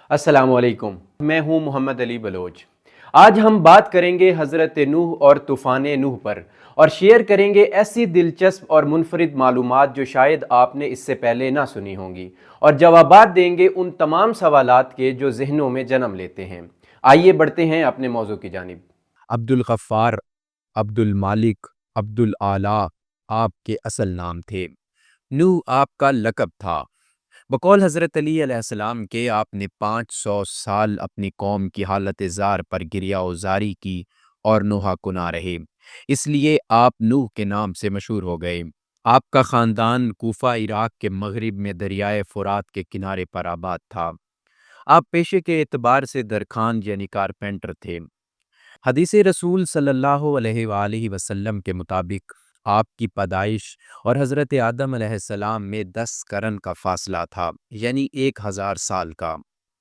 السلام علیکم، میں ہوں محمد علی بلوچ۔ آج ہم بات کریں گے حضرت نوح اور طوفان نوح پر، اور شیئر کریں گے ایسی دلچسپ اور منفرد معلومات جو شاید آپ نے اس سے پہلے نہ سنی ہوں گی، اور جوابات دیں گے ان تمام سوالات کے جو ذہنوں میں جنم لیتے ہیں۔ آئیے بڑھتے ہیں اپنے موضوع کی جانب۔ عبد الغفار، عبد المالک، عبد العلا آپ کے اصل نام تھے۔ نوح آپ کا لقب تھا۔ بقول حضرت علی علیہ السلام کے آپ نے 500 سال اپنی قوم کی حالت زار پر گریہ وزاری کی اور نوحہ کنا رہے، اس لیے آپ نوح کے نام سے مشہور ہو گئے۔ آپ کا خاندان کوفہ عراق کے مغرب میں دریائے فرات کے کنارے پر آباد تھا۔ آپ پیشے کے اعتبار سے درخان یعنی کارپینٹر تھے۔ حدیث رسول صلی اللہ علیہ وآلہ وسلم کے مطابق آپ کی پیدائش اور حضرت آدم علیہ السلام میں 10 قرن کا فاصلہ تھا، یعنی 1000 سال کا۔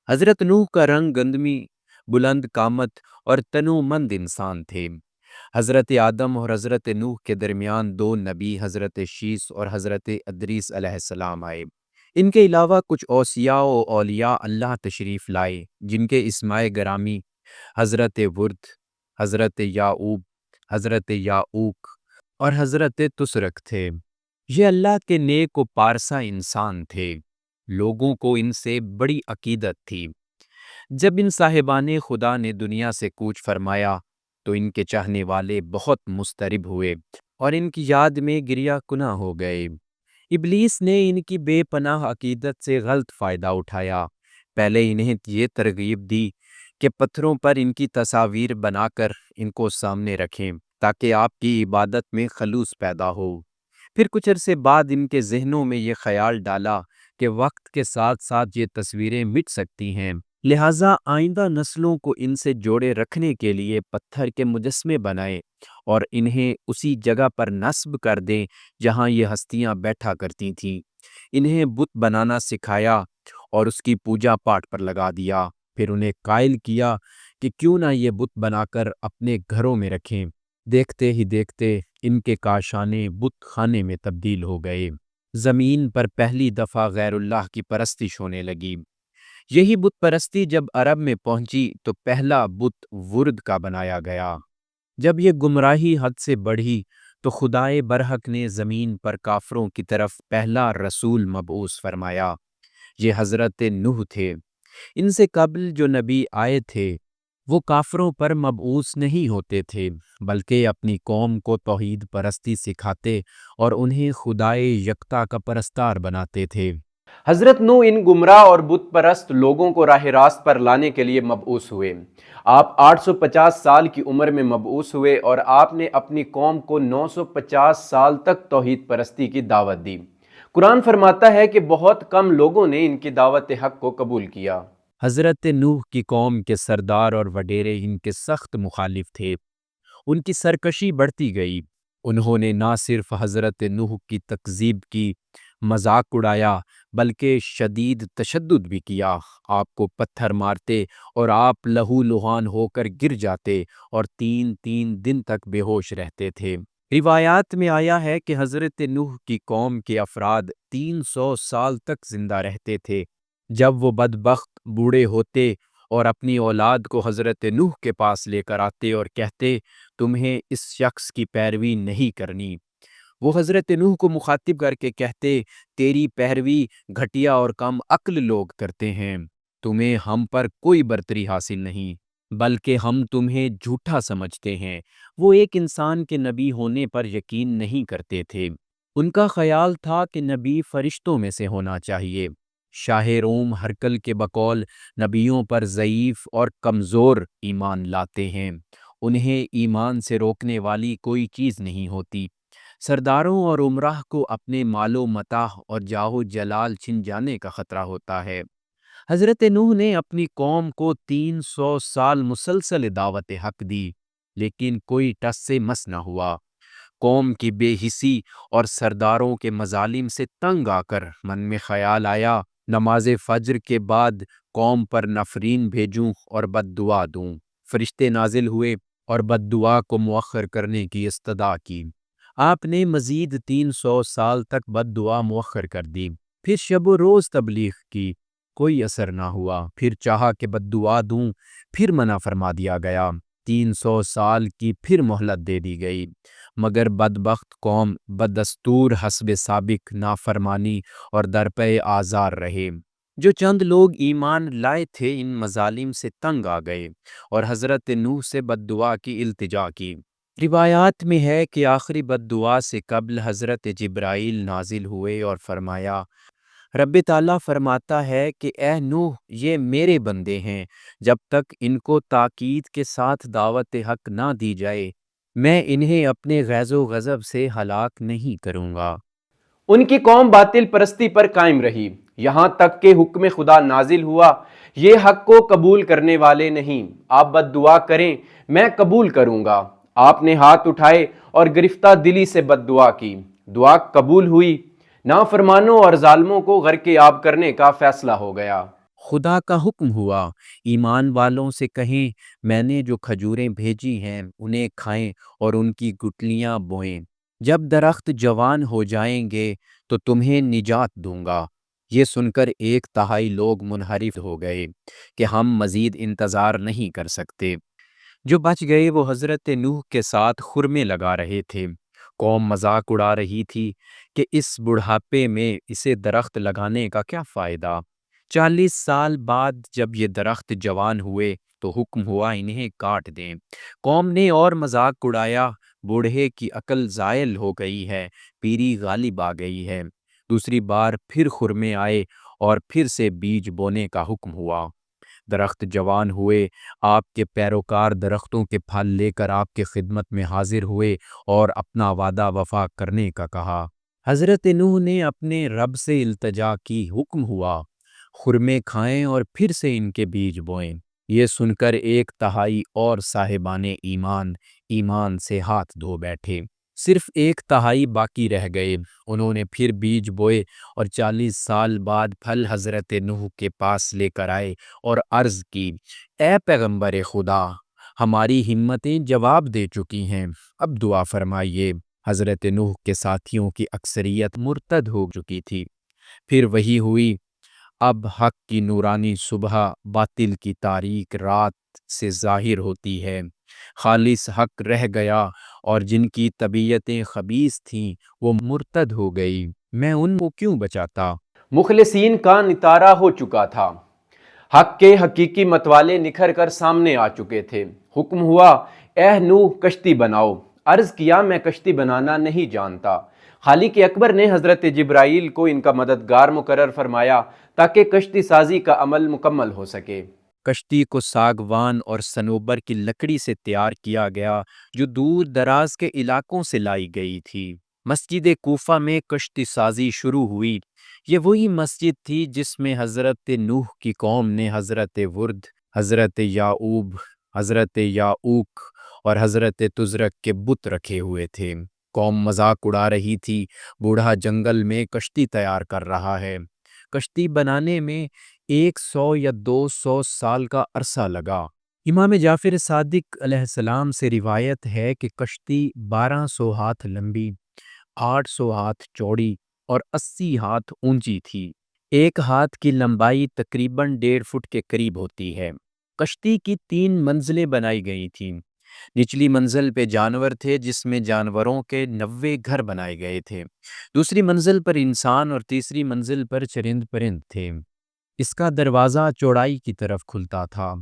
حضرت نوح کا رنگ گندمی، بلند قامت اور تنومند انسان تھے۔ حضرت آدم اور حضرت نوح کے درمیان 2 نبی حضرت شیس اور حضرت ادریس علیہ السلام آئے۔ ان کے علاوہ کچھ اوصیاء و اولیاء اللہ تشریف لائے، جن کے اسماء گرامی حضرت ورد، حضرت یعقوب، حضرت یعوق اور حضرت تسرک تھے۔ یہ اللہ کے نیک و پارسا انسان تھے۔ لوگوں کو ان سے بڑی عقیدت تھی۔ جب ان صاحبان خدا نے دنیا سے کوچ فرمایا تو ان کے چاہنے والے بہت مضطرب ہوئے اور ان کی یاد میں گریہ کنا ہو گئے۔ ابلیس نے ان کی بے پناہ عقیدت سے غلط فائدہ اٹھایا۔ پہلے انہیں یہ ترغیب دی کہ پتھروں پر ان کی تصاویر بنا کر ان کو سامنے رکھیں تاکہ آپ کی عبادت میں خلوص پیدا ہو۔ پھر کچھ عرصے بعد ان کے ذہنوں میں یہ خیال ڈالا کہ وقت کے ساتھ ساتھ یہ تصویریں مٹ سکتی ہیں، لہٰذا آئندہ نسلوں کو ان سے جوڑے رکھنے کے لیے پتھر کے مجسمے بنائیں اور انہیں اسی جگہ پر نصب کر دیں جہاں یہ ہستیاں بیٹھا کرتی تھیں۔ انہیں بت بنانا سکھایا اور اس کی پوجا پاٹ پر لگا دیا۔ پھر انہیں قائل کیا کہ کیوں نہ یہ بت بنا کر اپنے گھروں میں رکھیں۔ دیکھتے ہی دیکھتے ان کے کاشانے بت خانے میں تبدیل ہو گئے۔ زمین پر پہلی دفعہ غیر اللہ کی پرستش ہونے لگی۔ یہی بت پرستی جب عرب میں پہنچی تو پہلا بت ورد کا بنایا گیا۔ جب یہ گمراہی حد سے بڑھی تو خدائے برحق نے زمین پر کافروں کی طرف پہلا رسول مبعوث فرمایا۔ یہ حضرت نوح تھے۔ ان سے قبل جو نبی آئے تھے وہ کافروں پر مبعوث نہیں ہوتے تھے، بلکہ اپنی قوم کو توحید پرستی سکھاتے اور انہیں خدائے یکتا کا پرستار بناتے تھے۔ حضرت نوح ان گمراہ اور بت پرست لوگوں کو راہ راست پر لانے کے لیے مبعوث ہوئے۔ آپ 850 سال کی عمر میں مبعوث ہوئے اور آپ نے اپنی قوم کو 950 سال تک توحید پرستی کی دعوت دی۔ قرآن فرماتا ہے کہ بہت کم لوگوں نے ان کی دعوت حق کو قبول کیا۔ حضرت نوح کی قوم کے سردار اور وڈیرے ان کے سخت مخالف تھے۔ ان کی سرکشی بڑھتی گئی۔ انہوں نے نہ صرف حضرت نوح کی تکذیب کی، مذاق اڑایا، بلکہ شدید تشدد بھی کیا۔ آپ کو پتھر مارتے اور آپ لہو لہان ہو کر گر جاتے اور 3 دن تک بے ہوش رہتے تھے۔ روایات میں آیا ہے کہ حضرت نوح کی قوم کے افراد 300 سال تک زندہ رہتے تھے۔ جب وہ بدبخت بوڑھے ہوتے اور اپنی اولاد کو حضرت نوح کے پاس لے کر آتے اور کہتے تمہیں اس شخص کی پیروی نہیں کرنی، وہ حضرت نوح کو مخاطب کر کے کہتے تیری پیروی گھٹیا اور کم عقل لوگ کرتے ہیں، تمہیں ہم پر کوئی برتری حاصل نہیں، بلکہ ہم تمہیں جھوٹا سمجھتے ہیں۔ وہ ایک انسان کے نبی ہونے پر یقین نہیں کرتے تھے۔ ان کا خیال تھا کہ نبی فرشتوں میں سے ہونا چاہیے۔ شاہ روم ہرقل کے بقول نبیوں پر ضعیف اور کمزور ایمان لاتے ہیں، انہیں ایمان سے روکنے والی کوئی چیز نہیں ہوتی۔ سرداروں اور عمراء کو اپنے مال و متاع اور جاہ و جلال چھن جانے کا خطرہ ہوتا ہے۔ حضرت نوح نے اپنی قوم کو 300 سال مسلسل دعوت حق دی، لیکن کوئی ٹس سے مس نہ ہوا۔ قوم کی بے حسی اور سرداروں کے مظالم سے تنگ آ کر من میں خیال آیا نماز فجر کے بعد قوم پر نفرین بھیجوں اور بد دعا دوں۔ فرشتے نازل ہوئے اور بد دعا کو مؤخر کرنے کی استدعا کی۔ آپ نے مزید 300 سال تک بد دعا مؤخر کر دی۔ پھر شب و روز تبلیغ کی۔ کوئی اثر نہ ہوا۔ پھر چاہا کہ بد دعا دوں، پھر منع فرما دیا گیا۔ 300 سال کی پھر مہلت دے دی گئی، مگر بدبخت قوم بدستور حسب سابق نافرمانی اور درپے آزار رہے۔ جو چند لوگ ایمان لائے تھے ان مظالم سے تنگ آ گئے اور حضرت نوح سے بد دعا کی التجا کی۔ روایات میں ہے کہ آخری بد دعا سے قبل حضرت جبرائیل نازل ہوئے اور فرمایا، رب تعالیٰ فرماتا ہے کہ اے نوح، یہ میرے بندے ہیں، جب تک ان کو تاکید کے ساتھ دعوت حق نہ دی جائے میں انہیں اپنے غیظ و غضب سے ہلاک نہیں کروں گا۔ ان کی قوم باطل پرستی پر قائم رہی، یہاں تک کہ حکم خدا نازل ہوا، یہ حق کو قبول کرنے والے نہیں، آپ بد دعا کریں میں قبول کروں گا۔ آپ نے ہاتھ اٹھائے اور گرفتہ دلی سے بد دعا کی، دعا قبول ہوئی، نافرمانوں اور ظالموں کو غرق آب کرنے کا فیصلہ ہو گیا۔ خدا کا حکم ہوا، ایمان والوں سے کہیں میں نے جو کھجوریں بھیجی ہیں انہیں کھائیں اور ان کی گٹلیاں بوئیں، جب درخت جوان ہو جائیں گے تو تمہیں نجات دوں گا۔ یہ سن کر 1/3 لوگ منحرف ہو گئے کہ ہم مزید انتظار نہیں کر سکتے۔ جو بچ گئے وہ حضرت نوح کے ساتھ خرمے لگا رہے تھے۔ قوم مذاق اڑا رہی تھی کہ اس بڑھاپے میں اسے درخت لگانے کا کیا فائدہ۔ 40 سال بعد جب یہ درخت جوان ہوئے تو حکم ہوا انہیں کاٹ دیں۔ قوم نے اور مذاق اڑایا، بوڑھے کی عقل زائل ہو گئی ہے، پیری غالب آ گئی ہے۔ دوسری بار پھر خرمے آئے اور پھر سے بیج بونے کا حکم ہوا۔ درخت جوان ہوئے، آپ کے پیروکار درختوں کے پھل لے کر آپ کے خدمت میں حاضر ہوئے اور اپنا وعدہ وفا کرنے کا کہا۔ حضرت نوح نے اپنے رب سے التجا کی، حکم ہوا خرمے کھائیں اور پھر سے ان کے بیج بوئیں۔ یہ سن کر 1/3 اور صاحبان ایمان سے ہاتھ دھو بیٹھے، صرف 1/3 باقی رہ گئے۔ انہوں نے پھر بیج بوئے اور 40 سال بعد پھل حضرت نوح کے پاس لے کر آئے اور عرض کی، اے پیغمبر خدا، ہماری ہمتیں جواب دے چکی ہیں، اب دعا فرمائیے۔ حضرت نوح کے ساتھیوں کی اکثریت مرتد ہو چکی تھی۔ پھر وہی ہوئی، اب حق کی نورانی صبح باطل کی تاریک رات سے ظاہر ہوتی ہے۔ خالص حق رہ گیا اور جن کی طبیعتیں خبیث تھیں وہ مرتد ہو گئی، میں ان کو کیوں بچاتا۔ مخلصین کا نتارہ ہو چکا تھا، حق کے حقیقی متوالے نکھر کر سامنے آ چکے تھے۔ حکم ہوا، اے نوح کشتی بناؤ۔ عرض کیا، میں کشتی بنانا نہیں جانتا۔ خالق اکبر نے حضرت جبرائیل کو ان کا مددگار مقرر فرمایا تاکہ کشتی سازی کا عمل مکمل ہو سکے۔ کشتی کو ساگوان اور صنوبر کی لکڑی سے تیار کیا گیا جو دور دراز کے علاقوں سے لائی گئی تھی۔ مسجد کوفہ میں کشتی سازی شروع ہوئی۔ یہ وہی مسجد تھی جس میں حضرت نوح کی قوم نے حضرت ورد، حضرت یعوب، حضرت یعوق اور حضرت تزرک کے بت رکھے ہوئے تھے۔ قوم مذاق اڑا رہی تھی، بوڑھا جنگل میں کشتی تیار کر رہا ہے۔ کشتی بنانے میں 100 یا 200 سال کا عرصہ لگا۔ امام جعفر صادق علیہ السلام سے روایت ہے کہ کشتی 1200 ہاتھ لمبی، 800 ہاتھ چوڑی اور 80 ہاتھ اونچی تھی۔ ایک ہاتھ کی لمبائی تقریباً 1.5 فٹ کے قریب ہوتی ہے۔ کشتی کی 3 منزلیں بنائی گئی تھیں۔ نچلی منزل پہ جانور تھے جس میں جانوروں کے 90 گھر بنائے گئے تھے۔ دوسری منزل پر انسان اور تیسری منزل پر چرند پرند تھے۔ اس کا دروازہ چوڑائی کی طرف کھلتا تھا۔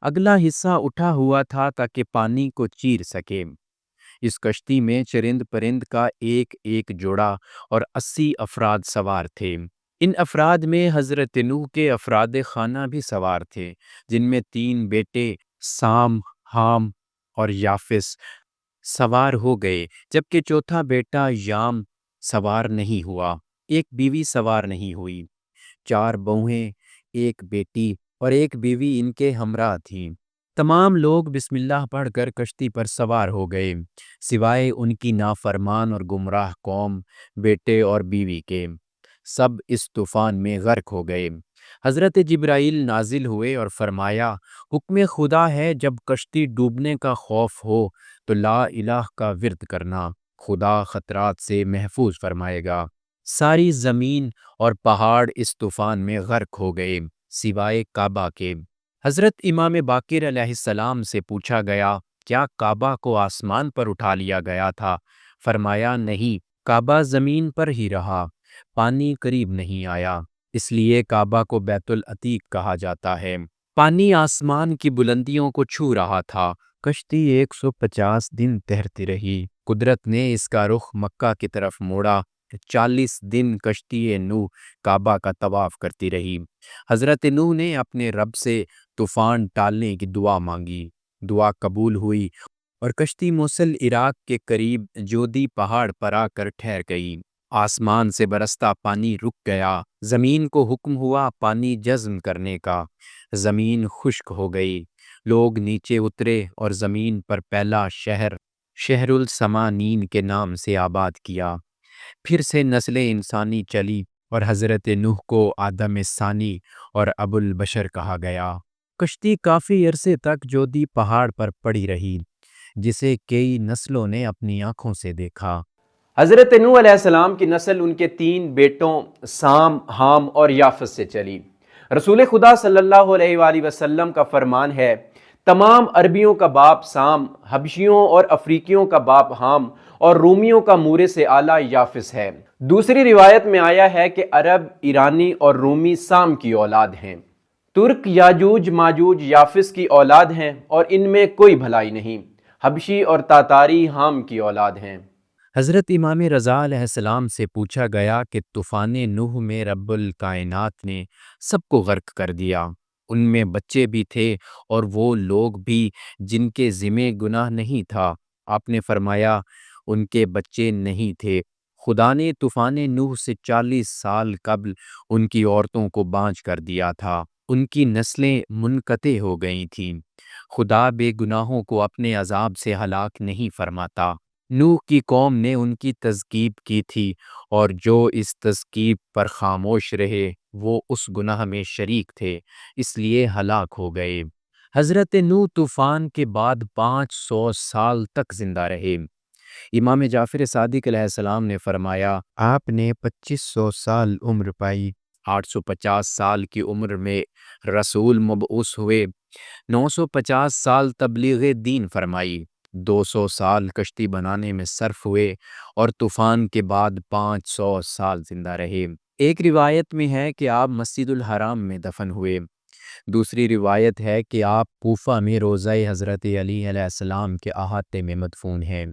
اگلا حصہ اٹھا ہوا تھا تاکہ پانی کو چیر سکے۔ اس کشتی میں چرند پرند کا ایک ایک جوڑا اور 80 افراد سوار تھے۔ ان افراد میں حضرت نوح کے افراد خانہ بھی سوار تھے، جن میں 3 بیٹے سام، حام اور یافس سوار ہو گئے، جبکہ چوتھا بیٹا یام سوار نہیں ہوا۔ ایک بیوی سوار نہیں ہوئی۔ 4 بہویں، ایک بیٹی اور ایک بیوی ان کے ہمراہ تھیں۔ تمام لوگ بسم اللہ پڑھ کر کشتی پر سوار ہو گئے، سوائے ان کی نافرمان اور گمراہ قوم، بیٹے اور بیوی کے۔ سب اس طوفان میں غرق ہو گئے۔ حضرت جبرائیل نازل ہوئے اور فرمایا، حکم خدا ہے جب کشتی ڈوبنے کا خوف ہو تو لا الہ کا ورد کرنا، خدا خطرات سے محفوظ فرمائے گا۔ ساری زمین اور پہاڑ اس طوفان میں غرق ہو گئے سوائے کعبہ کے۔ حضرت امام باقر علیہ السلام سے پوچھا گیا، کیا کعبہ کو آسمان پر اٹھا لیا گیا تھا؟ فرمایا نہیں، کعبہ زمین پر ہی رہا، پانی قریب نہیں آیا، اس لیے کعبہ کو بیت العتیق کہا جاتا ہے۔ پانی آسمان کی بلندیوں کو چھو رہا تھا، کشتی 150 دن تیرتی رہی، قدرت نے اس کا رخ مکہ کی طرف موڑا، 40 دن کشتی نوح کعبہ کا طواف کرتی رہی۔ حضرت نوح نے اپنے رب سے طوفان ٹالنے کی دعا مانگی، دعا قبول ہوئی اور کشتی موصل عراق کے قریب جودی پہاڑ پر آ کر ٹھہر گئی۔ آسمان سے برستا پانی رک گیا، زمین کو حکم ہوا پانی جذب کرنے کا، زمین خشک ہو گئی، لوگ نیچے اترے اور زمین پر پہلا شہر السمانین کے نام سے آباد کیا۔ پھر سے نسل انسانی چلی اور حضرت نوح کو آدم ثانی اور ابو البشر کہا گیا۔ کشتی کافی عرصے تک جودی پہاڑ پر پڑی رہی، جسے کئی نسلوں نے اپنی آنکھوں سے دیکھا۔ حضرت نوح علیہ السلام کی نسل ان کے 3 بیٹوں سام، حام اور یافس سے چلی۔ رسول خدا صلی اللہ علیہ وآلہ وسلم کا فرمان ہے، تمام عربیوں کا باپ سام، حبشیوں اور افریقیوں کا باپ حام اور رومیوں کا مورث اعلیٰ یافس ہے۔ دوسری روایت میں آیا ہے کہ عرب، ایرانی اور رومی سام کی اولاد ہیں، ترک یاجوج ماجوج یافس کی اولاد ہیں اور ان میں کوئی بھلائی نہیں، حبشی اور تاتاری حام کی اولاد ہیں۔ حضرت امام رضا علیہ السلام سے پوچھا گیا کہ طوفان نوح میں رب الکائنات نے سب کو غرق کر دیا، ان میں بچے بھی تھے اور وہ لوگ بھی جن کے ذمہ گناہ نہیں تھا؟ آپ نے فرمایا، ان کے بچے نہیں تھے، خدا نے طوفان نوح سے 40 سال قبل ان کی عورتوں کو بانجھ کر دیا تھا، ان کی نسلیں منقطع ہو گئی تھیں۔ خدا بے گناہوں کو اپنے عذاب سے ہلاک نہیں فرماتا۔ نوح کی قوم نے ان کی تذکیب کی تھی اور جو اس تذکیب پر خاموش رہے وہ اس گناہ میں شریک تھے، اس لیے ہلاک ہو گئے۔ حضرت نوح طوفان کے بعد 500 سال تک زندہ رہے۔ امام جعفر صادق علیہ السلام نے فرمایا، آپ نے 2500 سال عمر پائی، 850 سال کی عمر میں رسول مبعوث ہوئے، 950 سال تبلیغ دین فرمائی، 200 سال کشتی بنانے میں صرف ہوئے اور طوفان کے بعد 500 سال زندہ رہے۔ ایک روایت میں ہے کہ آپ مسجد الحرام میں دفن ہوئے، دوسری روایت ہے کہ آپ کوفہ میں روضہ حضرت علی علیہ السلام کے احاطے میں مدفون ہیں۔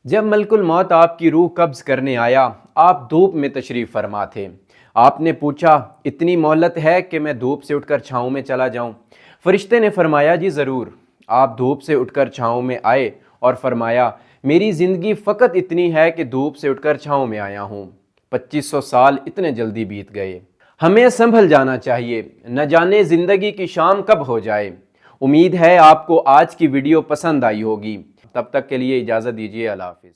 جب ملک الموت آپ کی روح قبض کرنے آیا، آپ دھوپ میں تشریف فرما تھے۔ آپ نے پوچھا، اتنی مہلت ہے کہ میں دھوپ سے اٹھ کر چھاؤں میں چلا جاؤں؟ فرشتے نے فرمایا، جی ضرور۔ آپ دھوپ سے اٹھ کر چھاؤں میں آئے اور فرمایا، میری زندگی فقط اتنی ہے کہ دھوپ سے اٹھ کر چھاؤں میں آیا ہوں۔ 2500 سال اتنے جلدی بیت گئے۔ ہمیں سنبھل جانا چاہیے، نہ جانے زندگی کی شام کب ہو جائے۔ امید ہے آپ کو آج کی ویڈیو پسند آئی ہوگی۔ تب تک کے لیے اجازت دیجیے، اللہ حافظ۔